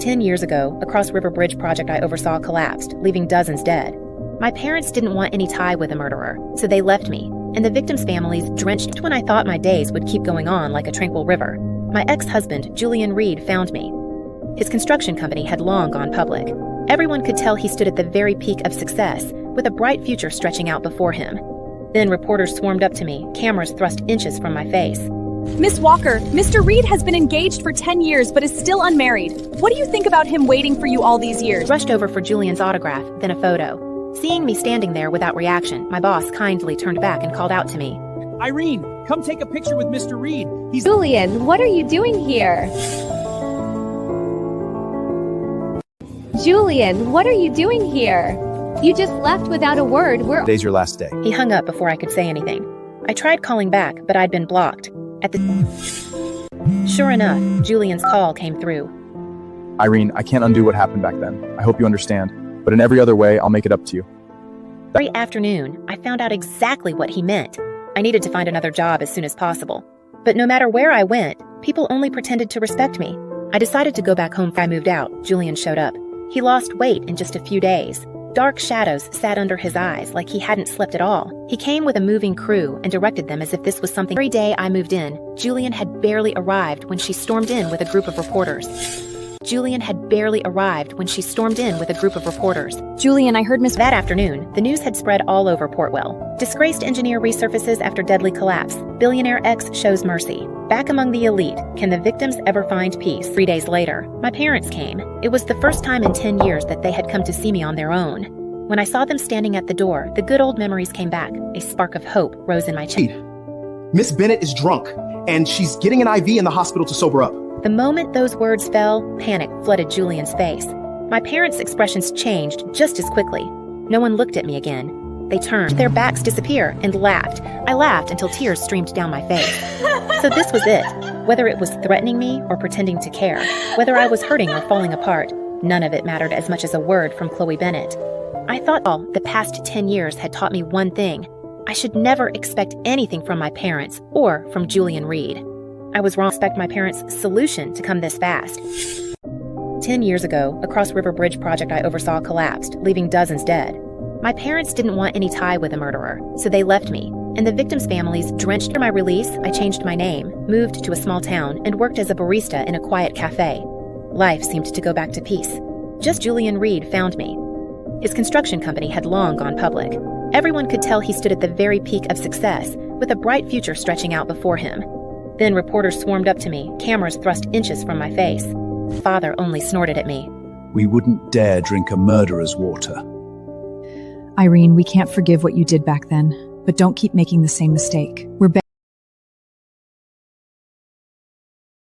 10 years ago, a cross-river bridge project I oversaw collapsed, leaving dozens dead. My parents didn't want any tie with a murderer, so they left me, and the victims' families drenched when I thought my days would keep going on like a tranquil river. My ex-husband, Julian Reed, found me. His construction company had long gone public. Everyone could tell he stood at the very peak of success, with a bright future stretching out before him. Then reporters swarmed up to me, cameras thrust inches from my face. Miss Walker, Mr. Reed has been engaged for 10 years but is still unmarried. What do you think about him waiting for you all these years? Rushed over for Julian's autograph, then a photo. Seeing me standing there without reaction, my boss kindly turned back and called out to me. Irene, come take a picture with Mr. Reed. He's Julian, what are you doing here? Julian, what are you doing here? You just left without a word. Today's your last day. He hung up before I could say anything. I tried calling back, but I'd been blocked. Sure enough, Julian's call came through. Irene, I can't undo what happened back then. I hope you understand. But in every other way, I'll make it up to you. Every afternoon, I found out exactly what he meant. I needed to find another job as soon as possible. But no matter where I went, people only pretended to respect me. I decided to go back home. I moved out. Julian showed up. He lost weight in just a few days. Dark shadows sat under his eyes like he hadn't slept at all. He came with a moving crew and directed them as if this was something. Every day I moved in, Julian had barely arrived when she stormed in with a group of reporters. Julian, I heard Miss. That afternoon, the news had spread all over Portwell. Disgraced engineer resurfaces after deadly collapse. Billionaire X shows mercy. Back among the elite, can the victims ever find peace? 3 days later, my parents came. It was the first time in 10 years that they had come to see me on their own. When I saw them standing at the door, the good old memories came back. A spark of hope rose in my chest. Miss Bennett is drunk, and she's getting an IV in the hospital to sober up. The moment those words fell, panic flooded Julian's face. My parents' expressions changed just as quickly. No one looked at me again. They turned, their backs disappear, and laughed. I laughed until tears streamed down my face. So this was it. Whether it was threatening me or pretending to care, whether I was hurting or falling apart, none of it mattered as much as a word from Chloe Bennett. I thought the past 10 years had taught me one thing. I should never expect anything from my parents or from Julian Reed. I was wrong to expect my parents' solution to come this fast. 10 years ago, a cross-river bridge project I oversaw collapsed, leaving dozens dead. My parents didn't want any tie with a murderer, so they left me, and the victims' families drenched. After my release, I changed my name, moved to a small town, and worked as a barista in a quiet cafe. Life seemed to go back to peace. Just Julian Reed found me. His construction company had long gone public. Everyone could tell he stood at the very peak of success, with a bright future stretching out before him. Then reporters swarmed up to me, cameras thrust inches from my face. Father only snorted at me. We wouldn't dare drink a murderer's water. Irene, we can't forgive what you did back then, but don't keep making the same mistake. We're